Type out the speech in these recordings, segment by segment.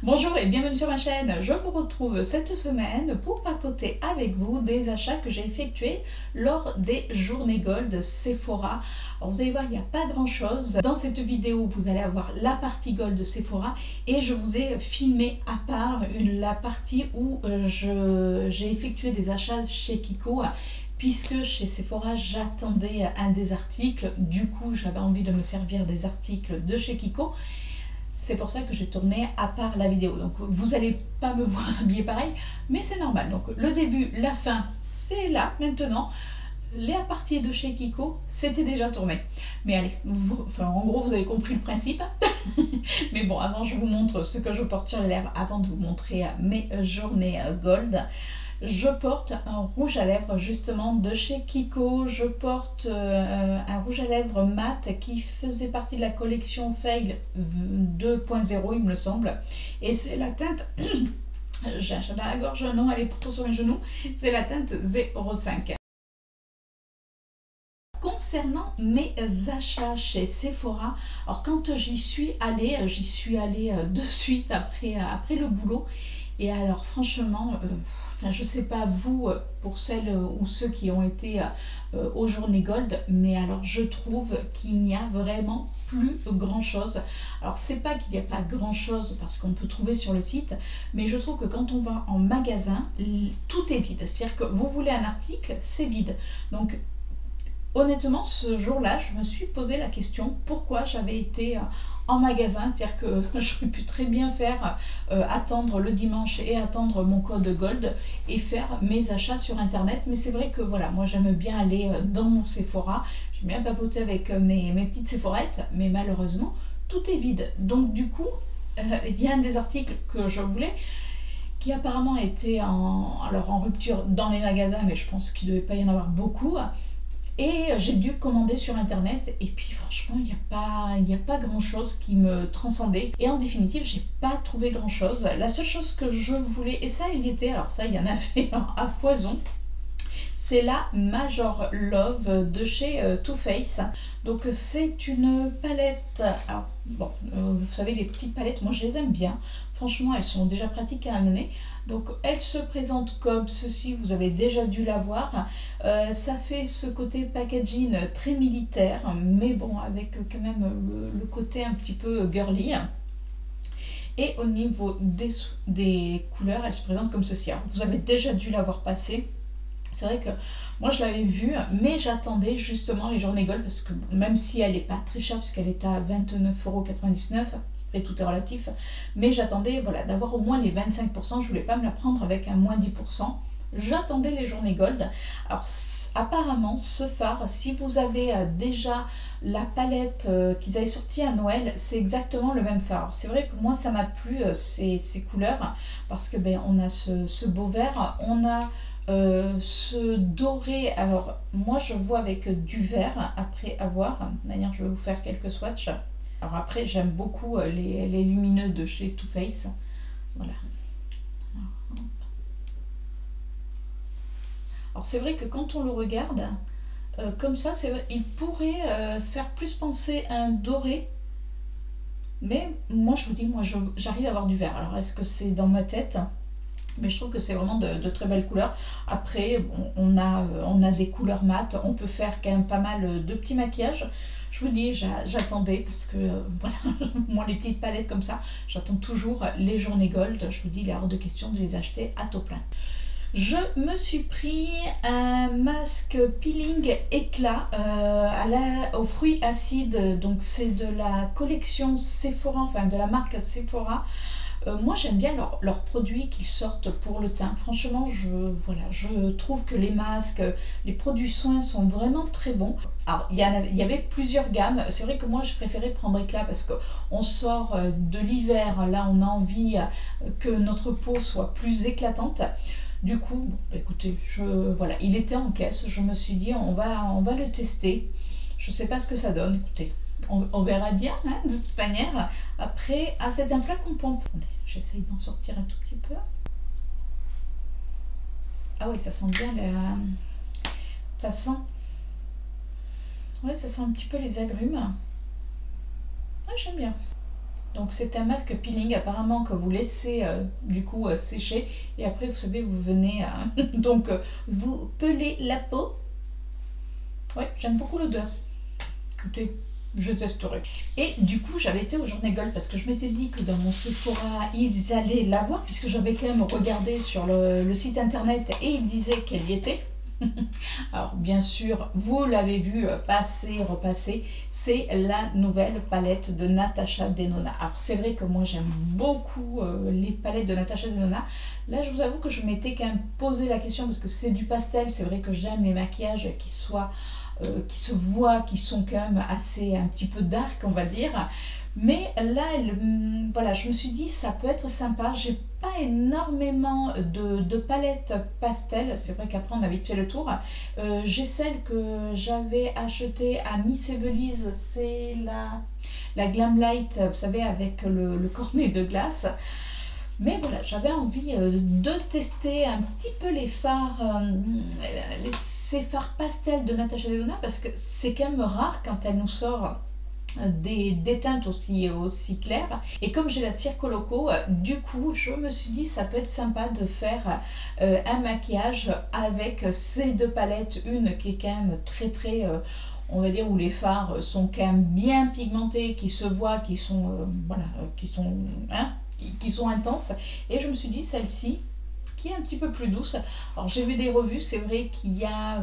Bonjour et bienvenue sur ma chaîne. Je vous retrouve cette semaine pour papoter avec vous des achats que j'ai effectués lors des journées Gold Sephora. Alors vous allez voir, il n'y a pas grand chose. Dans cette vidéo, vous allez avoir la partie Gold de Sephora et je vous ai filmé à part la partie où j'ai effectué des achats chez Kiko. Puisque chez Sephora, j'attendais un des articles, du coup j'avais envie de me servir des articles de chez Kiko. C'est pour ça que j'ai tourné à part la vidéo. Donc vous n'allez pas me voir habillée pareil, mais c'est normal. Donc le début, la fin, c'est là maintenant. La partie de chez Kiko, c'était déjà tourné. Mais allez, en gros, vous avez compris le principe. Mais bon, avant, je vous montre ce que je porte sur les lèvres avant de vous montrer mes journées Gold. Je porte un rouge à lèvres justement de chez Kiko. Je porte un rouge à lèvres mat qui faisait partie de la collection Fail 2.0 il me semble. Et c'est la teinte, j'ai un chat dans la gorge, non elle est plutôt sur mes genoux, c'est la teinte 05. Concernant mes achats chez Sephora, alors quand j'y suis allée de suite après le boulot. Et alors franchement, je sais pas vous, pour celles ou ceux qui ont été aux journées Gold, mais alors je trouve qu'il n'y a vraiment plus grand chose. Alors c'est pas qu'il n'y a pas grand chose parce qu'on peut trouver sur le site, mais je trouve que quand on va en magasin, tout est vide. C'est-à-dire que vous voulez un article, c'est vide. Donc honnêtement, ce jour-là, je me suis posé la question pourquoi j'avais été en magasin. C'est-à-dire que j'aurais pu très bien faire attendre le dimanche et attendre mon code Gold et faire mes achats sur internet. Mais c'est vrai que voilà, moi j'aime bien aller dans mon Sephora, j'aime bien papoter avec mes petites Sephorettes, mais malheureusement tout est vide. Donc du coup, il y a un des articles que je voulais qui apparemment était en rupture dans les magasins, mais je pense qu'il ne devait pas y en avoir beaucoup. Et j'ai dû commander sur internet et puis franchement il n'y a pas grand chose qui me transcendait. Et en définitive j'ai pas trouvé grand chose. La seule chose que je voulais, et ça il y était, alors ça il y en avait à foison, c'est la Major Love de chez Too Faced. Donc c'est une palette, alors bon, vous savez les petites palettes, moi je les aime bien. Franchement elles sont déjà pratiques à amener. Donc elle se présente comme ceci, vous avez déjà dû la voir. Ça fait ce côté packaging très militaire, mais bon avec quand même le côté un petit peu girly. Et au niveau des couleurs, elle se présente comme ceci. Alors, vous avez déjà dû la voir passer. C'est vrai que moi je l'avais vue, mais j'attendais justement les journées Gold parce que même si elle n'est pas très chère, puisqu'elle est à 29,99 €, après tout est relatif, mais j'attendais voilà, d'avoir au moins les 25%, je voulais pas me la prendre avec un moins 10%. J'attendais les journées Gold. Alors apparemment ce fard, si vous avez déjà la palette qu'ils avaient sortie à Noël, c'est exactement le même fard. C'est vrai que moi ça m'a plu ces couleurs parce que on a ce beau vert, on a ce doré. Alors moi je vois avec du vert après avoir, de manière je vais vous faire quelques swatchs. Alors après j'aime beaucoup les lumineux de chez Too Faced. Voilà. Alors c'est vrai que quand on le regarde comme ça, il pourrait faire plus penser à un doré. Mais moi je vous dis, moi j'arrive à avoir du vert. Alors est-ce que c'est dans ma tête? Mais je trouve que c'est vraiment de très belles couleurs. Après, bon, on a des couleurs mates, on peut faire quand même pas mal de petits maquillages. Je vous dis, j'attendais parce que voilà, moi les petites palettes comme ça, j'attends toujours les journées Gold. Je vous dis, il est hors de question de les acheter à taux plein. Je me suis pris un masque peeling éclat aux fruits acides. Donc c'est de la collection Sephora, enfin de la marque Sephora. Moi j'aime bien leurs produits qu'ils sortent pour le teint. Franchement je trouve que les masques, les produits soins sont vraiment très bons. Alors il y avait plusieurs gammes. C'est vrai que moi je préférais prendre éclat parce qu'on sort de l'hiver, là on a envie que notre peau soit plus éclatante. Du coup, bon, écoutez, voilà, il était en caisse, je me suis dit on va le tester. Je ne sais pas ce que ça donne, écoutez. On verra bien, hein, de toute manière. Après, c'est un flacon pompon. J'essaye d'en sortir un tout petit peu. Ah oui, ça sent bien ça sent... Ouais, ça sent un petit peu les agrumes. Ah, j'aime bien. Donc c'est un masque peeling apparemment que vous laissez du coup sécher et après vous savez vous venez donc vous pelez la peau. Ouais, j'aime beaucoup l'odeur. Écoutez, je testerai. Et du coup, j'avais été au Journée Gold parce que je m'étais dit que dans mon Sephora, ils allaient l'avoir puisque j'avais quand même regardé sur le site internet et ils disaient qu'elle y était. Alors bien sûr, vous l'avez vu passer, repasser, c'est la nouvelle palette de Natasha Denona. Alors c'est vrai que moi j'aime beaucoup les palettes de Natasha Denona. Là je vous avoue que je m'étais quand même posé la question parce que c'est du pastel, c'est vrai que j'aime les maquillages qui soient, qui se voient, qui sont quand même assez un petit peu dark on va dire. Mais là, voilà, je me suis dit ça peut être sympa. J'ai pas énormément de palettes pastel. C'est vrai qu'après on a vite fait le tour. J'ai celle que j'avais achetée à Miss Evelise, c'est la Glam Light, vous savez, avec le cornet de glace. Mais voilà, j'avais envie de tester un petit peu les fards, ces fards pastels de Natasha Denona parce que c'est quand même rare quand elle nous sort des teintes aussi claires. Et comme j'ai la Circoloco, du coup je me suis dit ça peut être sympa de faire un maquillage avec ces deux palettes, une qui est quand même très on va dire où les fards sont quand même bien pigmentés, qui se voient, qui sont voilà, qui sont intenses, et je me suis dit celle-ci qui est un petit peu plus douce. Alors j'ai vu des revues, c'est vrai qu'il y a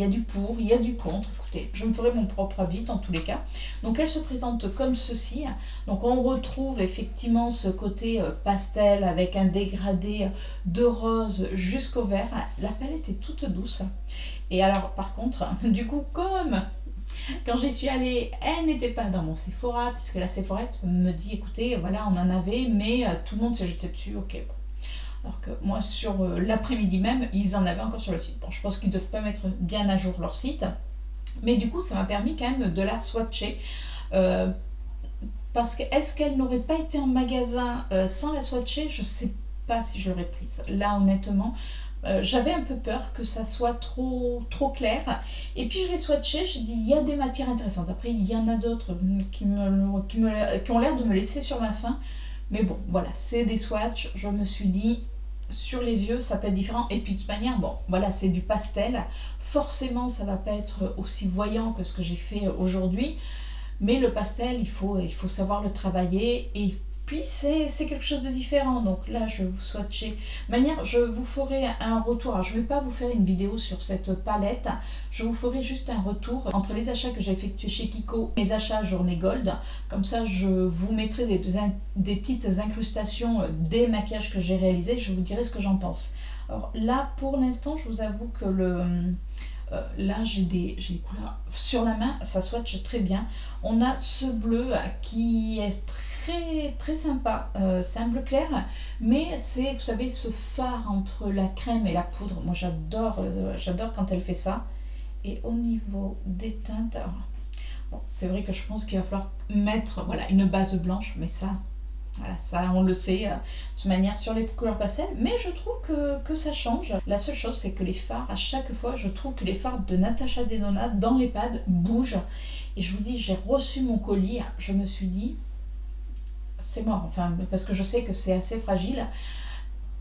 du pour, il y a du contre. Écoutez, je me ferai mon propre avis dans tous les cas. Donc elle se présente comme ceci. Donc on retrouve effectivement ce côté pastel avec un dégradé de rose jusqu'au vert. La palette est toute douce. Et alors par contre, du coup comme quand j'y suis allée, elle n'était pas dans mon Sephora, puisque la Sephorette me dit écoutez, voilà, on en avait, mais tout le monde s'est jeté dessus, ok. Alors que moi, sur l'après-midi même, ils en avaient encore sur le site. Bon, je pense qu'ils ne doivent pas mettre bien à jour leur site. Mais du coup, ça m'a permis quand même de la swatcher. Parce que est-ce qu'elle n'aurait pas été en magasin sans la swatcher? Je ne sais pas si je l'aurais prise. Là, honnêtement, j'avais un peu peur que ça soit trop clair. Et puis, je l'ai swatché. J'ai dit, il y a des matières intéressantes. Après, il y en a d'autres qui ont l'air de me laisser sur ma faim. Mais bon, voilà, c'est des swatchs. Je me suis dit, sur les yeux, ça peut être différent. Et puis de toute manière, bon, voilà, c'est du pastel. Forcément, ça va pas être aussi voyant que ce que j'ai fait aujourd'hui. Mais le pastel, il faut savoir le travailler. Et puis, c'est quelque chose de différent. Donc là, je vous swatcher. De manière, je vous ferai un retour. Alors, je ne vais pas vous faire une vidéo sur cette palette. Je vous ferai juste un retour entre les achats que j'ai effectués chez Kiko et mes achats Journée Gold. Comme ça, je vous mettrai des petites incrustations des maquillages que j'ai réalisés. Je vous dirai ce que j'en pense. Alors là, pour l'instant, je vous avoue que là, j'ai des couleurs sur la main, ça swatch très bien. On a ce bleu qui est très sympa. C'est un bleu clair, mais c'est, vous savez, ce fard entre la crème et la poudre. Moi, j'adore quand elle fait ça. Et au niveau des teintes, alors, bon, c'est vrai que je pense qu'il va falloir mettre voilà, une base blanche, mais ça... Voilà, ça on le sait de toute manière sur les couleurs pastel, mais je trouve que ça change. La seule chose c'est que les fards, à chaque fois je trouve que les fards de Natasha Denona dans les pads bougent. Et je vous dis, j'ai reçu mon colis, je me suis dit, c'est mort, enfin parce que je sais que c'est assez fragile.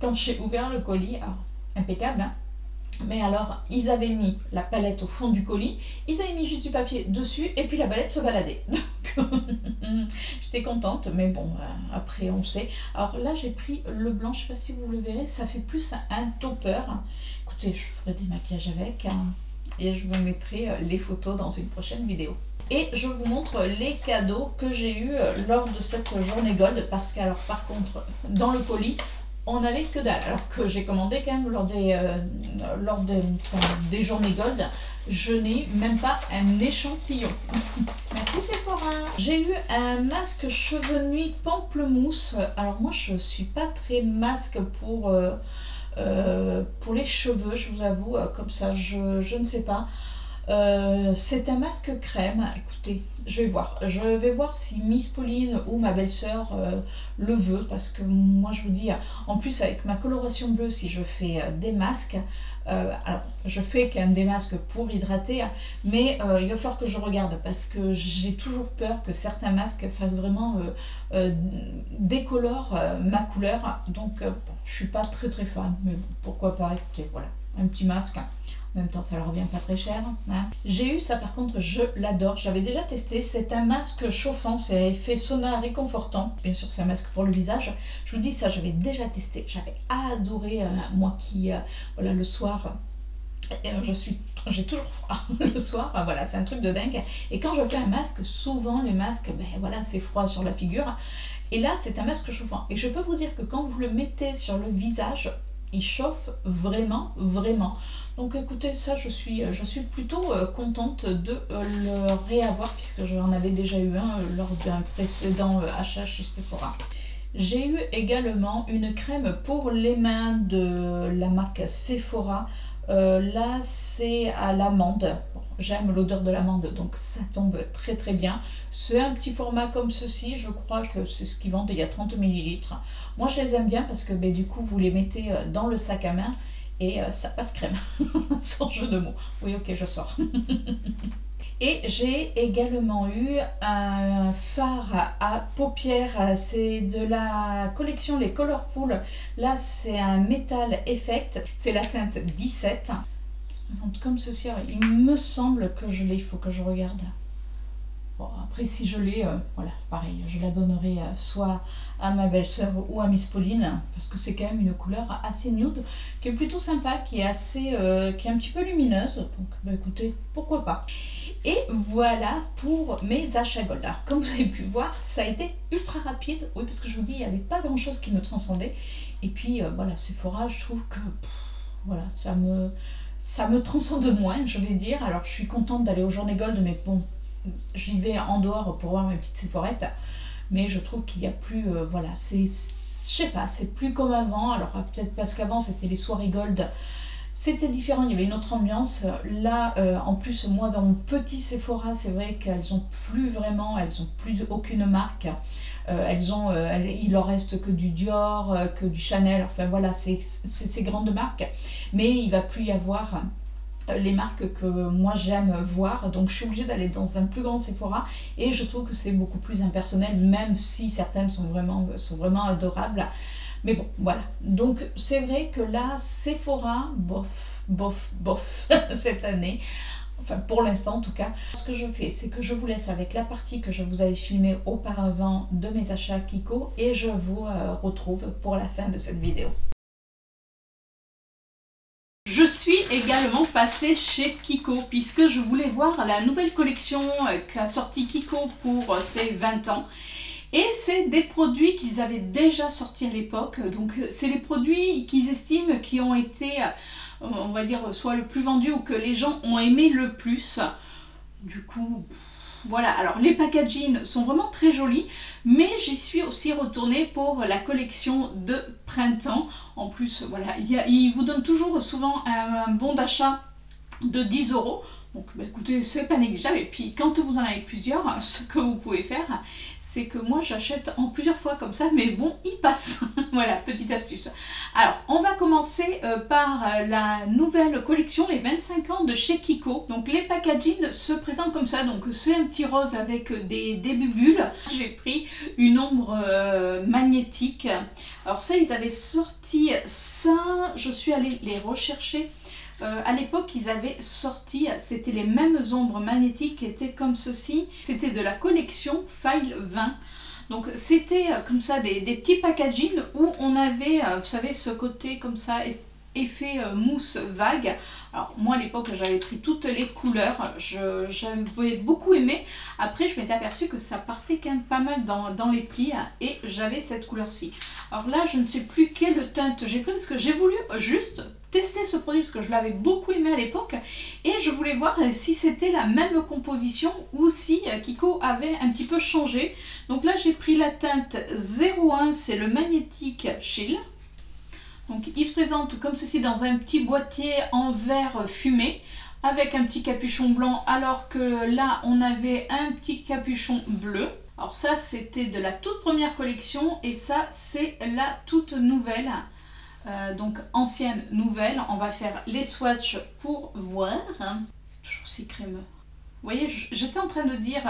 Quand j'ai ouvert le colis, alors, impeccable, hein. Mais alors, ils avaient mis la palette au fond du colis, ils avaient mis juste du papier dessus, et puis la palette se baladait. Donc, j'étais contente, mais bon, après on sait. Alors là, j'ai pris le blanc, je ne sais pas si vous le verrez, ça fait plus un topper. Écoutez, je ferai des maquillages avec, hein, et je vous mettrai les photos dans une prochaine vidéo. Et je vous montre les cadeaux que j'ai eus lors de cette journée Gold, parce que, alors par contre, dans le colis, on n'avait que dalle, alors que j'ai commandé quand même lors des journées Gold, je n'ai même pas un échantillon. Merci Sephora. J'ai eu un masque cheveux nuit pamplemousse. Alors moi je suis pas très masque pour les cheveux, je vous avoue, comme ça je ne sais pas. C'est un masque crème. Écoutez, je vais voir si Miss Pauline ou ma belle-sœur le veut, parce que moi je vous dis, en plus avec ma coloration bleue, si je fais des masques, alors je fais quand même des masques pour hydrater, mais il va falloir que je regarde, parce que j'ai toujours peur que certains masques fassent vraiment décolorent ma couleur, donc bon, je suis pas très fan, mais bon, pourquoi pas. Écoutez, voilà, un petit masque. En même temps, ça leur revient pas très cher. Hein. J'ai eu ça, par contre, je l'adore. J'avais déjà testé. C'est un masque chauffant, c'est à effet sauna réconfortant. Bien sûr, c'est un masque pour le visage. Je vous dis ça, j'avais déjà testé. J'avais adoré, moi qui, voilà, le soir, j'ai toujours froid le soir. Enfin, voilà, c'est un truc de dingue. Et quand je fais un masque, souvent les masques, ben voilà, c'est froid sur la figure. Et là, c'est un masque chauffant. Et je peux vous dire que quand vous le mettez sur le visage, il chauffe vraiment, vraiment. Donc écoutez, ça je suis plutôt contente de le réavoir, puisque j'en avais déjà eu un lors d'un précédent achat chez Sephora. J'ai eu également une crème pour les mains de la marque Sephora. Là c'est à l'amande. Bon, j'aime l'odeur de l'amande, donc ça tombe très très bien. C'est un petit format comme ceci, je crois que c'est ce qu'ils vendent, il y a 30 ml. Moi je les aime bien parce que ben, du coup vous les mettez dans le sac à main et ça passe crème, sans jeu de mots. Oui, ok, je sors. Et j'ai également eu un fard à paupières, c'est de la collection Les Colorful. Là c'est un Metal Effect, c'est la teinte 17. Ça se présente comme ceci. Il me semble que je l'ai, il faut que je regarde. Bon, après si je l'ai, voilà, pareil, je la donnerai soit à ma belle-sœur ou à Miss Pauline, parce que c'est quand même une couleur assez nude, qui est plutôt sympa, qui est assez, qui est un petit peu lumineuse, donc bah, écoutez, pourquoi pas. Et voilà pour mes achats Gold. Alors, comme vous avez pu voir, ça a été ultra rapide, oui, parce que je vous dis, il n'y avait pas grand chose qui me transcendait, et puis voilà, Sephora, je trouve que, voilà, ça me transcende moins, je vais dire. Alors je suis contente d'aller aux Journées Gold, mais bon, j'y vais en dehors pour voir mes petites Sephorettes, mais je trouve qu'il n'y a plus, voilà, je sais pas, c'est plus comme avant. Alors peut-être parce qu'avant c'était les soirées Gold, c'était différent, il y avait une autre ambiance. Là, en plus, moi dans mon petit Sephora, c'est vrai qu'elles ont plus vraiment, elles ont plus aucune marque. Il leur reste que du Dior, que du Chanel, enfin voilà, c'est ces grandes marques, mais il va plus y avoir les marques que moi j'aime voir, donc je suis obligée d'aller dans un plus grand Sephora et je trouve que c'est beaucoup plus impersonnel, même si certaines sont vraiment adorables. Mais bon, voilà. Donc c'est vrai que là, Sephora, bof, cette année. Enfin, pour l'instant en tout cas. Ce que je fais, c'est que je vous laisse avec la partie que je vous avais filmée auparavant de mes achats Kiko et je vous retrouve pour la fin de cette vidéo. Je suis également passée chez Kiko puisque je voulais voir la nouvelle collection qu'a sorti Kiko pour ses 20 ans. Et c'est des produits qu'ils avaient déjà sortis à l'époque. Donc c'est les produits qu'ils estiment qui ont été, on va dire, soit le plus vendu ou que les gens ont aimé le plus. Du coup, voilà. Alors les packaging sont vraiment très jolis, mais j'y suis aussi retournée pour la collection de printemps. En plus, voilà, ils vous donnent toujours souvent un bon d'achat de 10 €. Donc bah, écoutez, c'est pas négligeable. Et puis quand vous en avez plusieurs, ce que vous pouvez faire, c'est que moi j'achète en plusieurs fois comme ça, mais bon, il passe. Voilà, petite astuce. Alors, on va commencer par la nouvelle collection, les 25 ans de chez Kiko. Donc les packaging se présentent comme ça, donc c'est un petit rose avec des bulles. J'ai pris une ombre magnétique. Alors ça, ils avaient sorti ça, je suis allée les rechercher. À l'époque, ils avaient sorti, c'était les mêmes ombres magnétiques qui étaient comme ceci. C'était de la collection File 20. Donc c'était comme ça des petits packaging où on avait, vous savez, ce côté comme ça, effet mousse vague. Alors moi à l'époque j'avais pris toutes les couleurs, j'avais beaucoup aimé. Après je m'étais aperçue que ça partait quand même pas mal dans les plis et j'avais cette couleur-ci. Alors là je ne sais plus quelle teinte j'ai pris parce que j'ai voulu juste tester ce produit parce que je l'avais beaucoup aimé à l'époque et je voulais voir si c'était la même composition ou si Kiko avait un petit peu changé. Donc là j'ai pris la teinte 01, c'est le Magnetic Chill. Donc il se présente comme ceci dans un petit boîtier en verre fumé avec un petit capuchon blanc, alors que là on avait un petit capuchon bleu. Alors ça c'était de la toute première collection et ça c'est la toute nouvelle. Donc ancienne, nouvelle. On va faire les swatchs pour voir. C'est toujours si crémeux. Vous voyez, j'étais en train de dire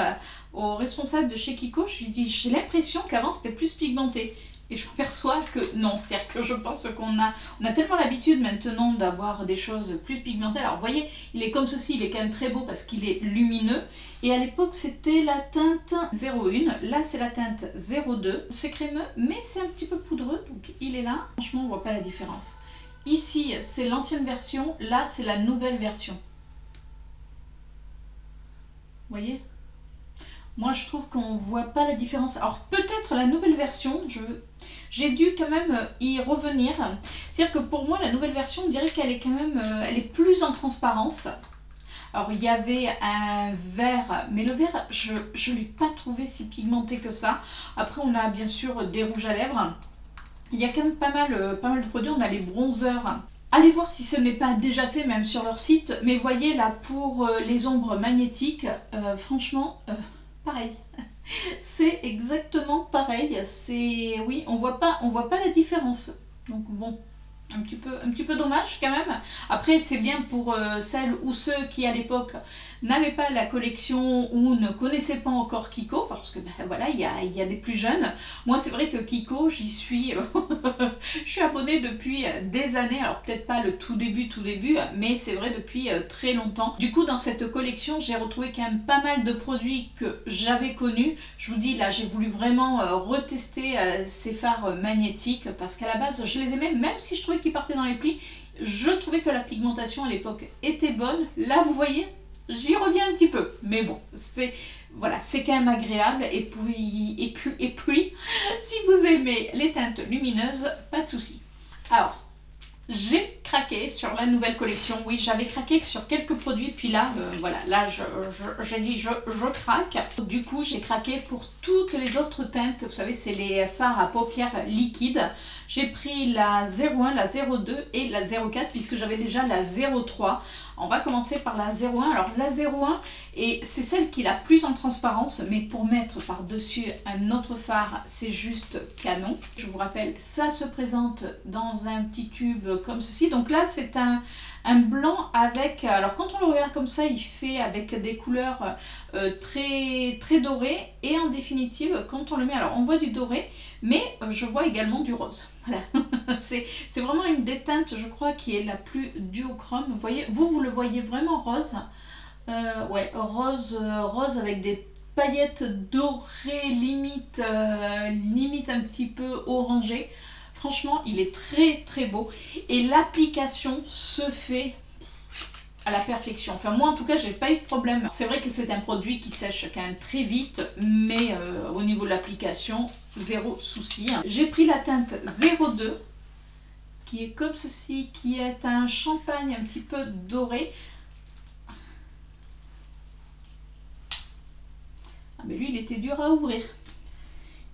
au responsable de chez Kiko, je lui dis, j'ai l'impression qu'avant c'était plus pigmenté. Et je m'aperçois que non, c'est-à-dire que je pense qu'on a tellement l'habitude maintenant d'avoir des choses plus pigmentées. Alors vous voyez, il est comme ceci, il est quand même très beau parce qu'il est lumineux. Et à l'époque c'était la teinte 01, là c'est la teinte 02. C'est crémeux, mais c'est un petit peu poudreux, donc il est là. Franchement, on voit pas la différence. Ici c'est l'ancienne version, là c'est la nouvelle version. Vous voyez? Moi je trouve qu'on voit pas la différence. Alors peut-être la nouvelle version, j'ai dû quand même y revenir. C'est-à-dire que pour moi la nouvelle version, on dirait qu'elle est quand même elle est plus en transparence. Alors il y avait un vert, mais le vert je ne l'ai pas trouvé si pigmenté que ça. Après on a bien sûr des rouges à lèvres. Il y a quand même pas mal de produits. On a les bronzers. Allez voir si ce n'est pas déjà fait même sur leur site. Mais voyez là pour les ombres magnétiques, franchement, pareil. C'est exactement pareil. C'est oui, on voit pas la différence. Donc bon, un petit peu dommage quand même. Après c'est bien pour celles ou ceux qui à l'époque n'avaient pas la collection ou ne connaissaient pas encore Kiko, parce que ben, voilà, il y a des plus jeunes. Moi c'est vrai que Kiko, j'y suis je suis abonnée depuis des années, alors peut-être pas le tout début, mais c'est vrai depuis très longtemps. Du coup dans cette collection j'ai retrouvé quand même pas mal de produits que j'avais connus. Je vous dis là, j'ai voulu vraiment retester ces fards magnétiques parce qu'à la base je les aimais, même si je trouvais qu'ils partaient dans les plis. Je trouvais que la pigmentation à l'époque était bonne. Là vous voyez, j'y reviens un petit peu, mais bon, c'est voilà, c'est quand même agréable. Et puis, si vous aimez les teintes lumineuses, pas de souci. Alors, j'ai craqué sur la nouvelle collection. Oui, j'avais craqué sur quelques produits, puis là, voilà, là, j'ai dit je craque. Du coup, j'ai craqué pour toutes les autres teintes. Vous savez, c'est les fards à paupières liquides. J'ai pris la 01, la 02 et la 04 puisque j'avais déjà la 03. On va commencer par la 01. Alors la 01, et c'est celle qui est la plus en transparence, mais pour mettre par-dessus un autre fard, c'est juste canon. Je vous rappelle, ça se présente dans un petit tube comme ceci. Donc là, c'est un blanc avec... Alors quand on le regarde comme ça, il fait avec des couleurs très dorées. Et en définitive, quand on le met... Alors on voit du doré, mais je vois également du rose. Voilà. C'est vraiment une des teintes, je crois, qui est la plus duochrome. Vous voyez, vous le voyez vraiment rose. Ouais, rose avec des paillettes dorées, limite un petit peu orangé. Franchement, il est très beau. Et l'application se fait à la perfection. Enfin, moi, en tout cas, j'ai pas eu de problème. C'est vrai que c'est un produit qui sèche quand même très vite, mais au niveau de l'application, zéro souci. J'ai pris la teinte 02, qui est comme ceci, qui est un champagne un petit peu doré. Ah, mais lui, il était dur à ouvrir.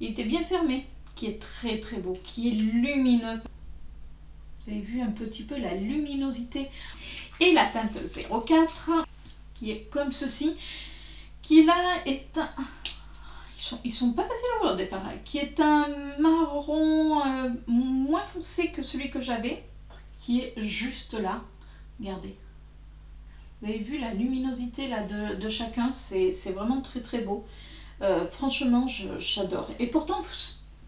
Il était bien fermé. Qui est très beau, qui est lumineux. Vous avez vu un petit peu la luminosité. Et la teinte 04, qui est comme ceci, qui là est un... Ils sont pas faciles à ouvrir au départ, qui est un marron moins foncé que celui que j'avais, qui est juste là. Regardez. Vous avez vu la luminosité là de chacun, c'est vraiment très beau. Franchement, j'adore. Et pourtant,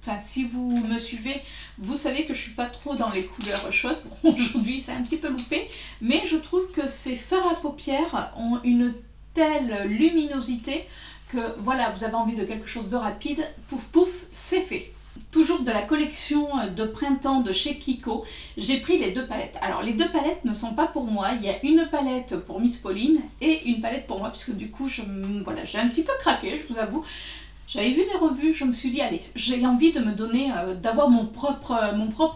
enfin, si vous me suivez, vous savez que je suis pas trop dans les couleurs chaudes. Bon, aujourd'hui, c'est un petit peu loupé, mais je trouve que ces fards à paupières ont une telle luminosité que voilà, vous avez envie de quelque chose de rapide, pouf pouf, c'est fait. Toujours de la collection de printemps de chez Kiko, j'ai pris les deux palettes. Alors les deux palettes ne sont pas pour moi, il y a une palette pour Miss Pauline et une palette pour moi, puisque du coup, voilà, j'ai un petit peu craqué, je vous avoue. J'avais vu les revues, je me suis dit, allez, j'ai envie de me donner, d'avoir mon propre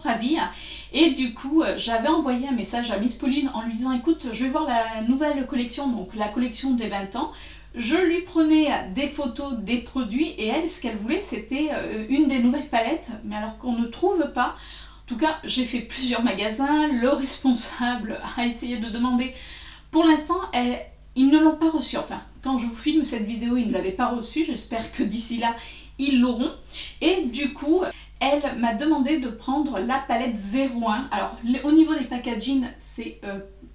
avis. Et du coup, j'avais envoyé un message à Miss Pauline en lui disant, écoute, je vais voir la nouvelle collection, donc la collection des 20 ans. Je lui prenais des photos des produits et elle, ce qu'elle voulait, c'était une des nouvelles palettes, mais alors qu'on ne trouve pas. En tout cas, j'ai fait plusieurs magasins, le responsable a essayé de demander Pour l'instant, ils ne l'ont pas reçu. Enfin, quand je vous filme cette vidéo, ils ne l'avaient pas reçu. J'espère que d'ici là, ils l'auront. Et du coup, elle m'a demandé de prendre la palette 01. Alors, au niveau des packaging, c'est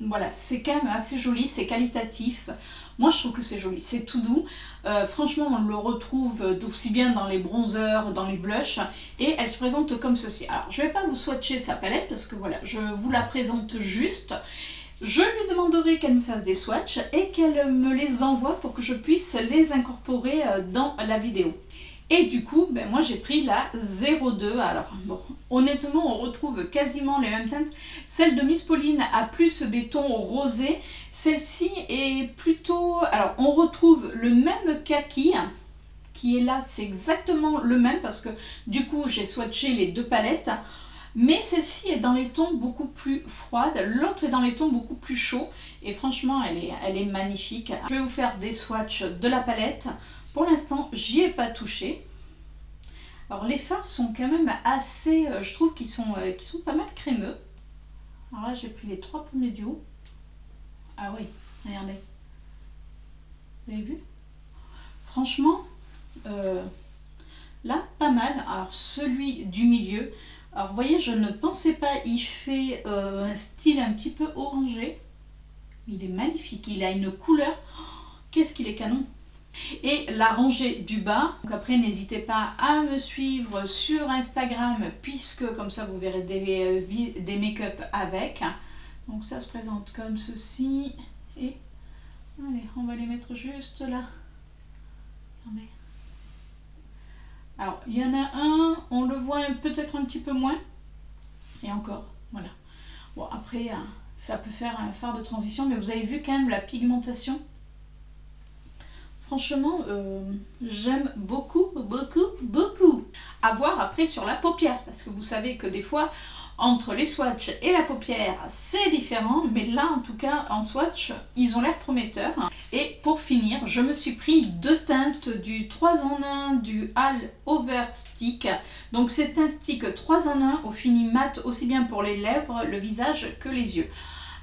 voilà, c'est quand même assez joli, c'est qualitatif. Moi, je trouve que c'est joli, c'est tout doux. Franchement, on le retrouve aussi bien dans les bronzers, dans les blushs. Et elle se présente comme ceci. Alors, je ne vais pas vous swatcher sa palette parce que voilà, je vous la présente juste. Je lui demanderai qu'elle me fasse des swatchs et qu'elle me les envoie pour que je puisse les incorporer dans la vidéo. Et du coup, ben moi j'ai pris la 02. Alors bon, honnêtement, on retrouve quasiment les mêmes teintes. Celle de Miss Pauline a plus des tons rosés. Celle-ci est plutôt... Alors, on retrouve le même kaki qui est là, c'est exactement le même parce que du coup, j'ai swatché les deux palettes. Mais celle-ci est dans les tons beaucoup plus froides, l'autre est dans les tons beaucoup plus chauds. Et franchement, elle est magnifique. Je vais vous faire des swatchs de la palette. Pour l'instant, j'y ai pas touché. Alors les fards sont quand même assez, je trouve qu'ils sont pas mal crémeux. Alors là, j'ai pris les 3 premiers du haut. Ah oui, regardez. Vous avez vu? Franchement, là, pas mal. Alors celui du milieu, alors vous voyez, je ne pensais pas, il fait un style un petit peu orangé. Il est magnifique, il a une couleur. Oh, qu'est-ce qu'il est canon! Et la rangée du bas. Donc après, n'hésitez pas à me suivre sur Instagram puisque comme ça vous verrez des make-up avec. Donc ça se présente comme ceci. Et allez, on va les mettre juste là. Regardez. Alors il y en a un, on le voit peut-être un petit peu moins. Et encore, voilà. Bon après, ça peut faire un fard de transition, mais vous avez vu quand même la pigmentation. Franchement, j'aime beaucoup, beaucoup, beaucoup. À voir après sur la paupière, parce que vous savez que des fois, entre les swatchs et la paupière, c'est différent. Mais là, en tout cas, en swatch, ils ont l'air prometteurs. Et pour finir, je me suis pris deux teintes du 3 en 1 du All Over Stick. Donc c'est un stick 3 en 1 au fini mat, aussi bien pour les lèvres, le visage que les yeux.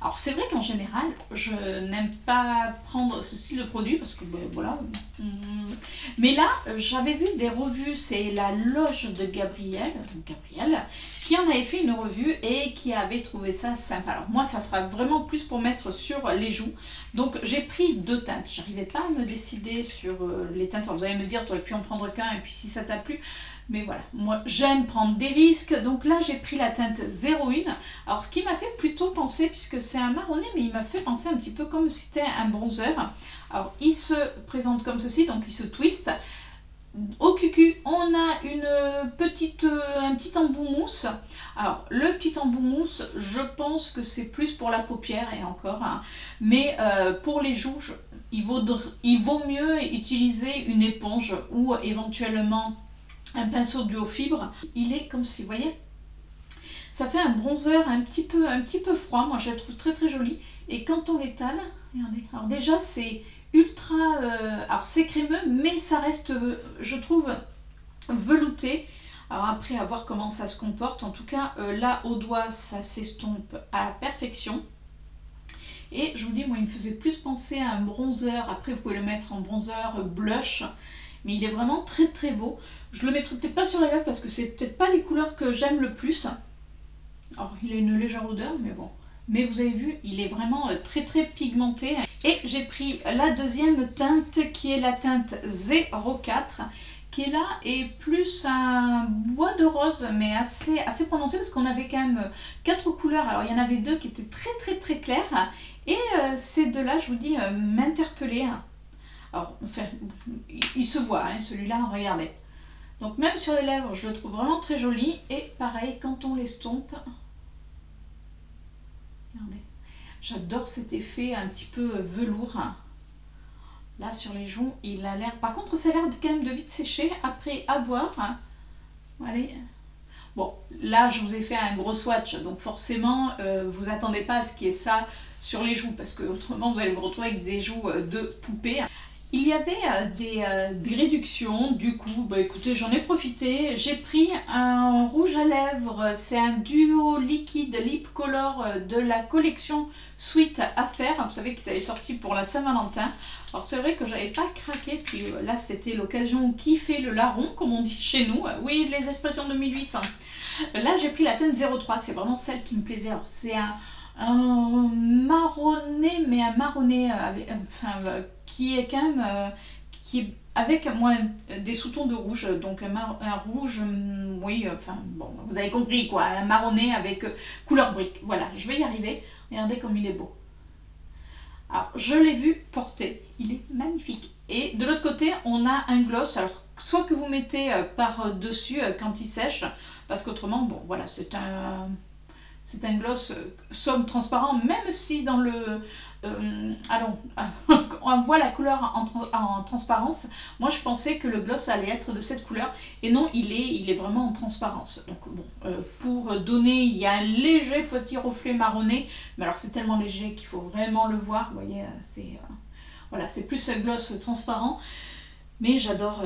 Alors c'est vrai qu'en général, je n'aime pas prendre ce style de produit parce que ben, voilà. Mais là, j'avais vu des revues, c'est la loge de Gabrielle qui en avait fait une revue et qui avait trouvé ça sympa. Alors moi, ça sera vraiment plus pour mettre sur les joues. Donc j'ai pris deux teintes. J'arrivais pas à me décider sur les teintes. Alors, vous allez me dire, tu aurais pu en prendre qu'un et puis si ça t'a plu. Mais voilà, moi j'aime prendre des risques, donc là j'ai pris la teinte 01. Alors ce qui m'a fait plutôt penser, puisque c'est un marronné, mais il m'a fait penser un petit peu comme si c'était un bronzer. Alors il se présente comme ceci, donc il se twist. Au cucu, on a un petit embout mousse. Alors le petit embout mousse, je pense que c'est plus pour la paupière et encore. Hein. Mais pour les joues, il vaut mieux utiliser une éponge ou éventuellement un pinceau duo fibre. Il est comme si, vous voyez, ça fait un bronzer un petit peu froid. Moi je le trouve très très joli. Et quand on l'étale, regardez, alors déjà c'est ultra, alors c'est crémeux mais ça reste, je trouve, velouté. Alors après, à voir comment ça se comporte. En tout cas là au doigt ça s'estompe à la perfection. Et je vous dis, moi il me faisait plus penser à un bronzer. Après vous pouvez le mettre en bronzer blush, mais il est vraiment très très beau. Je le mettrai peut-être pas sur les lèvres parce que c'est peut-être pas les couleurs que j'aime le plus. Alors il a une légère odeur, mais bon. Mais vous avez vu, il est vraiment très très pigmenté. Et j'ai pris la deuxième teinte qui est la teinte 04, qui est là et plus un bois de rose, mais assez prononcé parce qu'on avait quand même 4 couleurs. Alors il y en avait 2 qui étaient très très très claires. Et ces deux-là, je vous dis, m'interpellaient. Alors, enfin, il se voit, hein, celui-là, regardez. Donc même sur les lèvres, je le trouve vraiment très joli. Et pareil, quand on l'estompe, regardez, j'adore cet effet un petit peu velours. Là, sur les joues, il a l'air... Par contre, ça a l'air quand même de vite sécher. Après, à voir. Allez. Bon, là, je vous ai fait un gros swatch. Donc forcément, vous attendez pas à ce qu'il y ait ça sur les joues. Parce que autrement, vous allez vous retrouver avec des joues de poupée. Il y avait des réductions, du coup, bah écoutez, j'en ai profité. J'ai pris un rouge à lèvres, c'est un duo liquide lip color de la collection Sweet Affair. Vous savez qu'ils avaient sorti pour la Saint-Valentin. Alors c'est vrai que j'avais pas craqué, puis là c'était l'occasion qui fait le larron, comme on dit chez nous. Oui, les expressions de 1800. Là j'ai pris la teinte 03, c'est vraiment celle qui me plaisait. Alors c'est un marronné, mais un marronné qui est quand même qui est avec moi des sous-tons de rouge, donc un rouge, oui, enfin bon, vous avez compris quoi, un marronné avec couleur brique. Voilà, je vais y arriver. Regardez comme il est beau. Alors, je l'ai vu porter, il est magnifique. Et de l'autre côté, on a un gloss, alors soit que vous mettez par-dessus quand il sèche, parce qu'autrement, bon, voilà, c'est un gloss somme transparent, même si dans le... allons, on voit la couleur en transparence. Moi, je pensais que le gloss allait être de cette couleur. Et non, il est vraiment en transparence. Donc, bon, pour donner, il y a un léger petit reflet marronné. Mais alors, c'est tellement léger qu'il faut vraiment le voir. Vous voyez, voilà, c'est plus un gloss transparent. Mais j'adore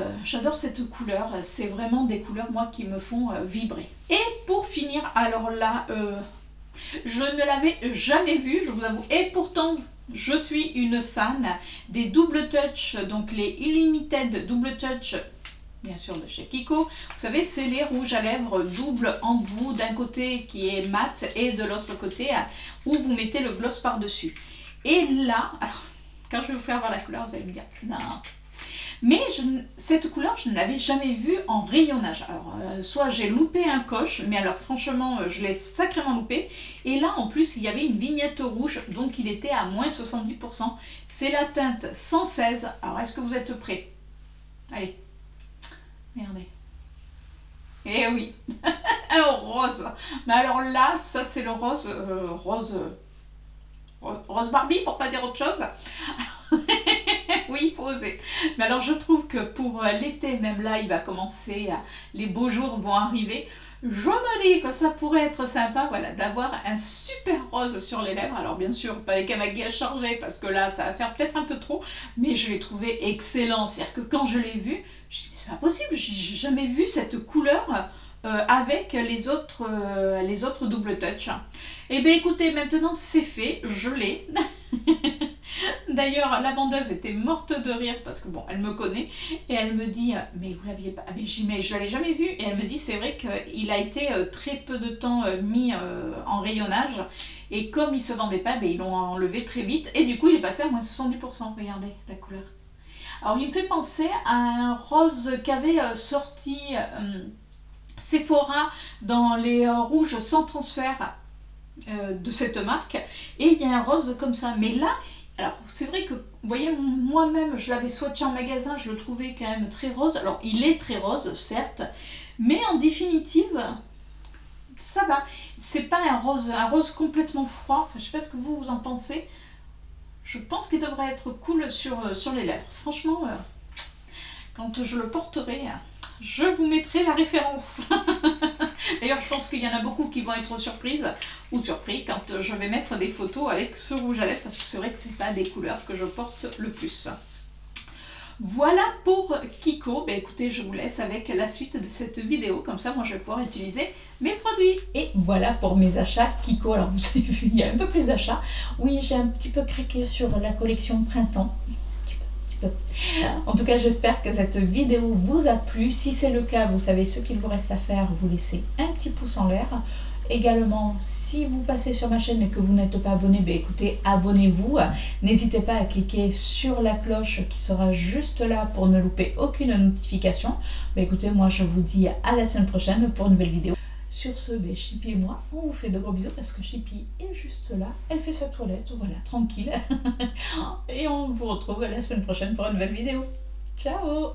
cette couleur, c'est vraiment des couleurs moi qui me font vibrer. Et pour finir, alors là, je ne l'avais jamais vu, je vous avoue, et pourtant je suis une fan des Double Touch, donc les Unlimited Double Touch, bien sûr de chez Kiko. Vous savez, c'est les rouges à lèvres double embout, d'un côté qui est mat et de l'autre côté où vous mettez le gloss par-dessus. Et là, alors, quand je vais vous faire voir la couleur, vous allez me dire, non. Mais cette couleur, je ne l'avais jamais vue en rayonnage. Alors, soit j'ai loupé un coche, mais alors franchement, je l'ai sacrément loupé. Et là, en plus, il y avait une vignette rouge, donc il était à moins 70%. C'est la teinte 116. Alors, est-ce que vous êtes prêts? Allez, regardez. Eh oui, un rose. Mais alors là, ça c'est le rose, rose Barbie, pour pas dire autre chose. Oui, il faut oser. Mais alors je trouve que pour l'été, même là, il va commencer, les beaux jours vont arriver. Je me dis que ça pourrait être sympa, voilà, d'avoir un super rose sur les lèvres. Alors bien sûr, pas avec un maquillage chargé, parce que là, ça va faire peut-être un peu trop, mais je l'ai trouvé excellent. C'est-à-dire que quand je l'ai vu, je me suis dit, c'est pas possible, j'ai jamais vu cette couleur avec les autres double touch. Et bien écoutez, maintenant c'est fait, je l'ai. D'ailleurs, la vendeuse était morte de rire parce que bon, elle me connaît et elle me dit mais vous l'aviez pas, mais je l'avais jamais vu. Et elle me dit c'est vrai qu'il a été très peu de temps mis en rayonnage et comme il se vendait pas, ben, ils l'ont enlevé très vite et du coup il est passé à moins 70%. Regardez la couleur. Alors il me fait penser à un rose qu'avait sorti Sephora dans les rouges sans transfert de cette marque, et il y a un rose comme ça. Mais là, alors c'est vrai que, vous voyez, moi-même je l'avais swatché en magasin, je le trouvais quand même très rose. Alors il est très rose, certes, mais en définitive, ça va. C'est pas un rose complètement froid. Enfin, je sais pas ce que vous en pensez. Je pense qu'il devrait être cool sur les lèvres. Franchement, quand je le porterai, je vous mettrai la référence. D'ailleurs, je pense qu'il y en a beaucoup qui vont être surprises ou surpris quand je vais mettre des photos avec ce rouge à lèvres, parce que c'est vrai que c'est pas des couleurs que je porte le plus. Voilà pour Kiko. Ben, écoutez, je vous laisse avec la suite de cette vidéo, comme ça moi je vais pouvoir utiliser mes produits. Et voilà pour mes achats Kiko. Alors vous avez vu, il y a un peu plus d'achats. Oui, j'ai un petit peu craqué sur la collection printemps. En tout cas, j'espère que cette vidéo vous a plu. Si c'est le cas, vous savez ce qu'il vous reste à faire. Vous laissez un petit pouce en l'air. Également, si vous passez sur ma chaîne et que vous n'êtes pas abonné, ben écoutez, abonnez-vous. N'hésitez pas à cliquer sur la cloche qui sera juste là pour ne louper aucune notification. Ben écoutez, moi je vous dis à la semaine prochaine pour une nouvelle vidéo. Sur ce, ben, Chippy et moi, on vous fait de gros bisous parce que Chippy est juste là. Elle fait sa toilette, voilà, tranquille. Et on vous retrouve la semaine prochaine pour une nouvelle vidéo. Ciao!